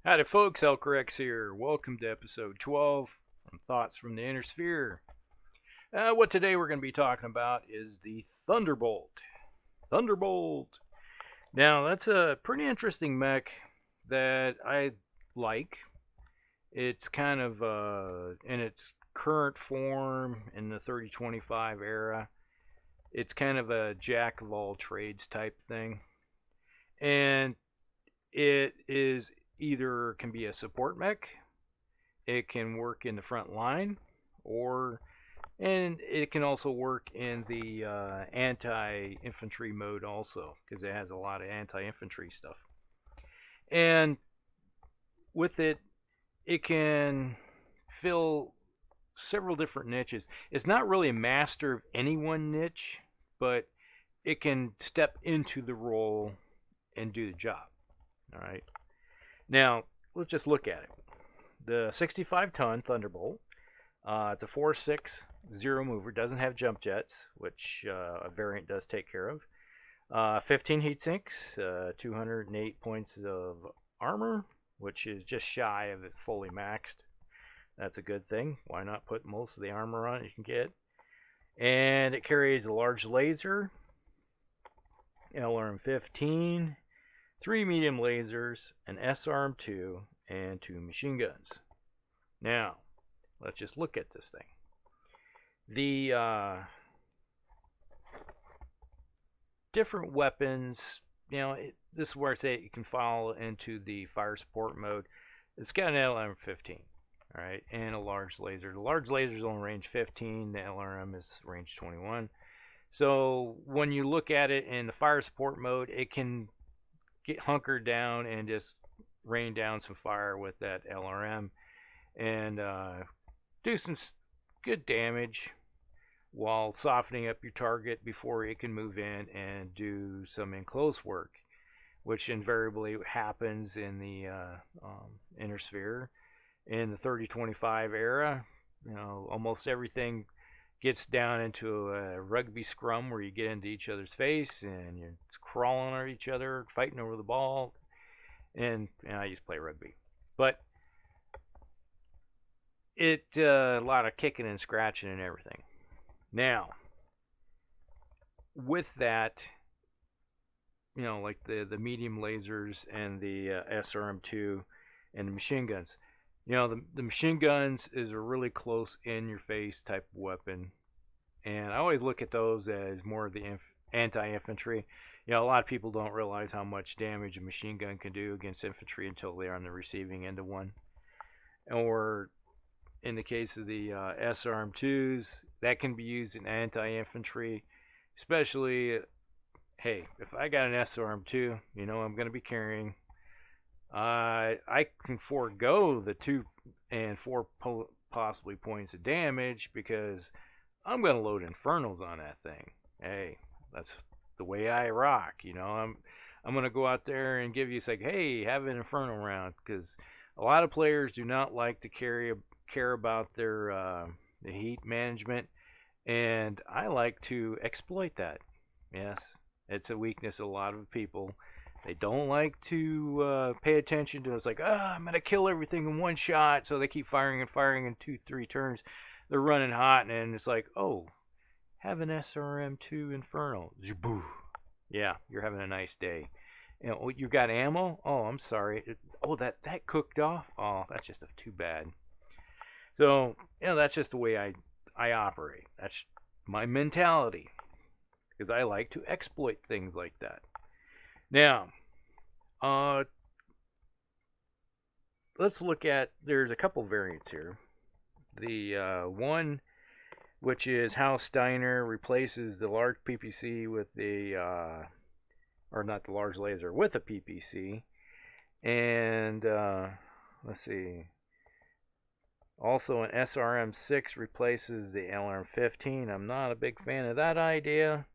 Howdy folks, Elcorex here. Welcome to episode 12 from Thoughts from the Inner Sphere. What today we're going to be talking about is the Thunderbolt. Thunderbolt! Now, that's a pretty interesting mech that I like. It's kind of in its current form in the 3025 era. It's kind of a jack of all trades type thing. And it is either can be a support mech, it can work in the front line, and it can also work in the anti-infantry mode also, because it has a lot of anti-infantry stuff. And with it, it can fill several different niches. It's not really a master of any one niche, but it can step into the role and do the job. All right. Now, let's just look at it. The 65-ton Thunderbolt. It's a 4.6 zero mover. Doesn't have jump jets, which a variant does take care of. 15 heat sinks, 208 points of armor, which is just shy of it fully maxed. That's a good thing. Why not put most of the armor on it you can get? And it carries a large laser, LRM-15, 3 medium lasers, an SRM-2, and 2 machine guns. Now, let's just look at this thing. The different weapons, this is where I say you can fall into the fire support mode. It's got an LRM-15, all right, and a large laser. The large laser is only range 15. The LRM is range 21. So when you look at it in the fire support mode, it can get hunkered down and just rain down some fire with that LRM and do some good damage while softening up your target before it can move in and do some enclosed work, which invariably happens in the inner sphere. In the 3025 era, almost everything gets down into a rugby scrum where you get into each other's face and you're crawling on each other, fighting over the ball. And I used to play rugby. But it a lot of kicking and scratching and everything. Now, with that, like the medium lasers and the SRM-2 and the machine guns. The machine guns is a really close in your face type of weapon, and I always look at those as more of the anti-infantry. A lot of people don't realize how much damage a machine gun can do against infantry until they're on the receiving end of one. Or in the case of the SRM-2s, that can be used in anti-infantry, especially, hey, if I got an SRM-2, I'm going to be carrying, I can forego the 2 and 4 possibly points of damage because I'm going to load infernals on that thing. Hey, that's the way I rock. I'm going to go out there and give you, it's like, hey, have an infernal round, because a lot of players do not like to care about their the heat management, and I like to exploit that. Yes, it's a weakness of a lot of people. They don't like to pay attention to it. It's like, I'm going to kill everything in one shot, so they keep firing and firing in 2-3 turns. They're running hot, and it's like, oh, have an SRM-2 Infernal. Yeah, you're having a nice day. You got ammo? Oh, I'm sorry. That cooked off? Oh, that's just too bad. So, that's just the way I operate. That's my mentality, because I like to exploit things like that. Now, let's look at, there's a couple variants here. The one, which is how Steiner replaces the large PPC with the, or not the large laser, with a PPC. And, let's see. Also, an SRM-6 replaces the LRM-15. I'm not a big fan of that idea.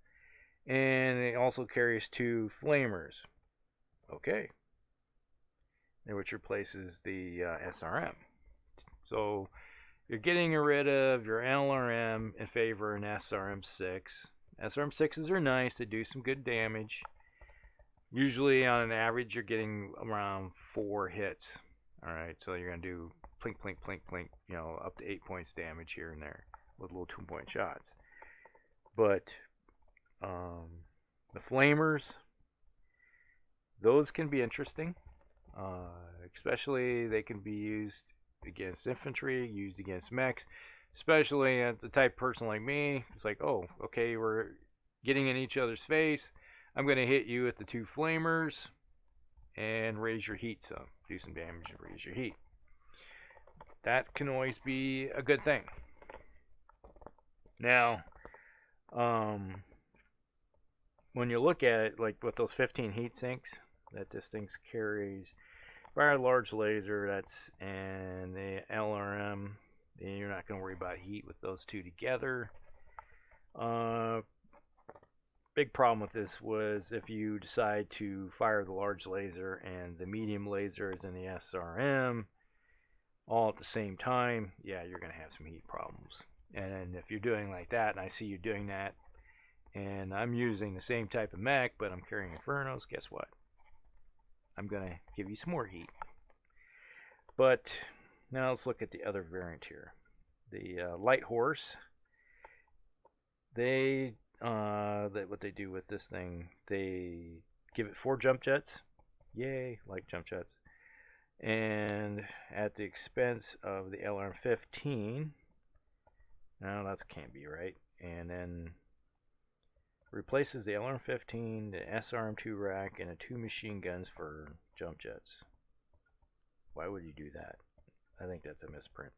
And it also carries 2 flamers. Okay. Which replaces the SRM. So you're getting rid of your LRM in favor of an SRM-6. SRM-6s are nice. They do some good damage. Usually on an average you're getting around 4 hits. Alright, so you're going to do plink, plink, plink, plink, you know, up to 8 points damage here and there with little 2-point shots. But the flamers, those can be interesting. Especially they can be used against infantry, used against mechs, especially the type person like me. It's like, oh, okay, we're getting in each other's face. I'm going to hit you with the 2 flamers and raise your heat some. Do some damage and raise your heat. That can always be a good thing. Now, when you look at it, like with those 15 heat sinks that this thing carries, fire large laser, and the LRM, then you're not going to worry about heat with those two together. Big problem with this was if you decide to fire the large laser and the medium laser is in the SRM all at the same time, yeah, you're going to have some heat problems. And if you're doing like that, and I see you doing that, and I'm using the same type of mech, but I'm carrying Infernos, guess what? I'm going to give you some more heat. But now let's look at the other variant here. The Light Horse. What they do with this thing, they give it 4 jump jets. Yay, like jump jets. And at the expense of the LRM-15. No, that can't be right. And then replaces the LRM-15, the SRM-2 rack, and the 2 machine guns for jump jets. Why would you do that? I think that's a misprint.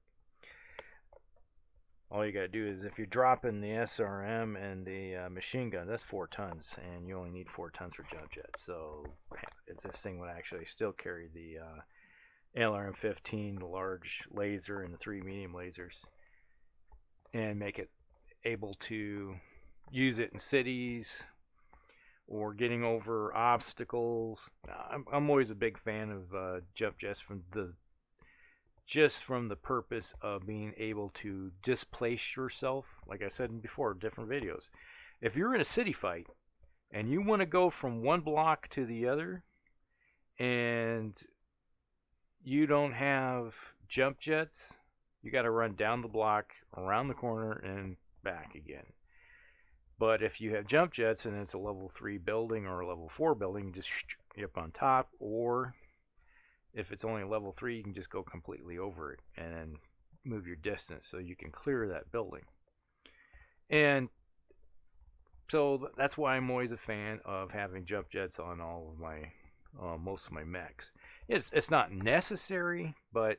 All you gotta do is if you're dropping the SRM and the machine gun, that's 4 tons, and you only need 4 tons for jump jets. So this thing would actually still carry the LRM-15, the large laser, and the 3 medium lasers, and make it able to use it in cities or getting over obstacles. I'm always a big fan of jump jets from the purpose of being able to displace yourself. Like I said before, different videos. If you're in a city fight and you want to go from one block to the other and you don't have jump jets, you got to run down the block, around the corner, and back again. But if you have jump jets and it's a level 3 building or a level 4 building, you just up on top, or if it's only a level 3, you can just go completely over it and then move your distance so you can clear that building. And so that's why I'm always a fan of having jump jets on all of my most of my mechs. It's not necessary, but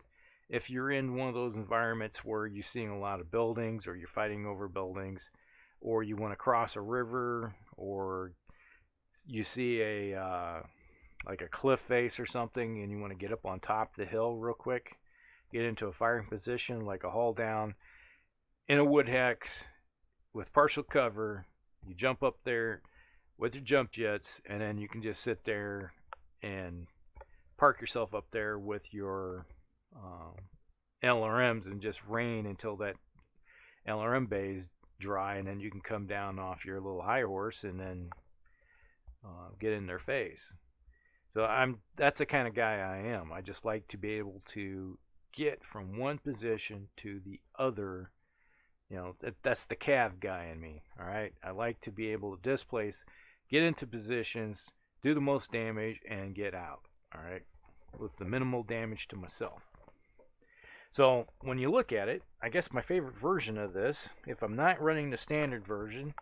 if you're in one of those environments where you're seeing a lot of buildings, or you're fighting over buildings, or you want to cross a river, or you see a like a cliff face or something, and you want to get up on top of the hill real quick, get into a firing position like a hull down in a wood hex with partial cover, you jump up there with your jump jets, and then you can just sit there and park yourself up there with your LRMs and just rain until that LRM bay is dry, and then you can come down off your little high horse and then get in their face. So that's the kind of guy I am. I just like to be able to get from one position to the other. You know, that's the Cav guy in me. All right, I like to be able to displace, get into positions, do the most damage, and get out. All right, with the minimal damage to myself. So when you look at it, I guess my favorite version of this, if I'm not running the standard version,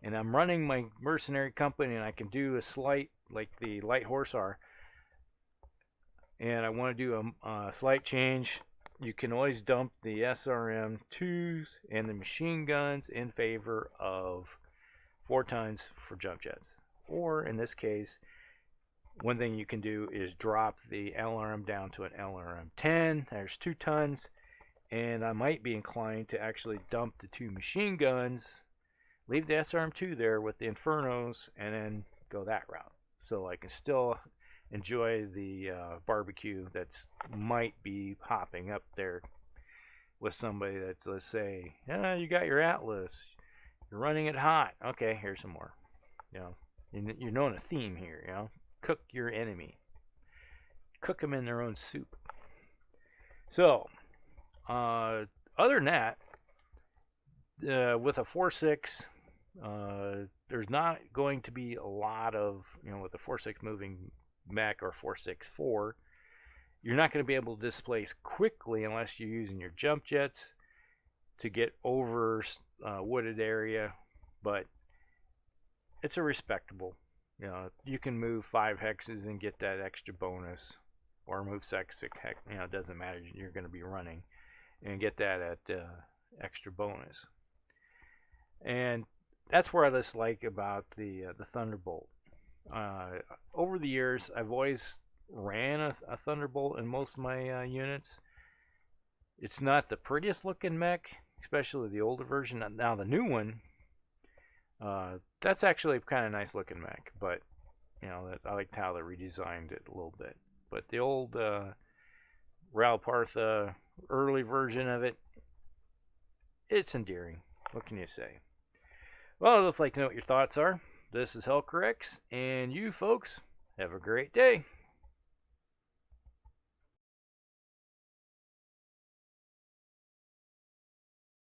and I'm running my mercenary company, and I can do a slight, like the Light Horse are, and I want to do a slight change, you can always dump the SRM-2s and the machine guns in favor of 4 tons for jump jets. Or in this case, one thing you can do is drop the LRM down to an LRM-10. There's 2 tons, and I might be inclined to actually dump the 2 machine guns, leave the SRM-2 there with the Infernos, and then go that route. So I can still enjoy the barbecue that's might be popping up there with somebody that's, let's say, you got your Atlas, you're running it hot. Okay, here's some more. You know, you're knowing a theme here. You know, cook your enemy, cook them in their own soup. So, other than that, with a 4.6, there's not going to be a lot of, with a 4.6 moving mech or 4.6.4, you're not going to be able to displace quickly unless you're using your jump jets to get over wooded area, but it's a respectable. You can move 5 hexes and get that extra bonus, or move 6 hex. It doesn't matter. You're going to be running and get that at extra bonus. And that's what I just like about the Thunderbolt. Over the years, I've always ran a Thunderbolt in most of my units. It's not the prettiest looking mech, especially the older version. Now the new one, that's actually kind of nice looking mech, but I liked how they redesigned it a little bit. But the old Ralpartha early version of it, it's endearing. What can you say? Well, I'd just like to know what your thoughts are. This is Helcrex, and you folks have a great day.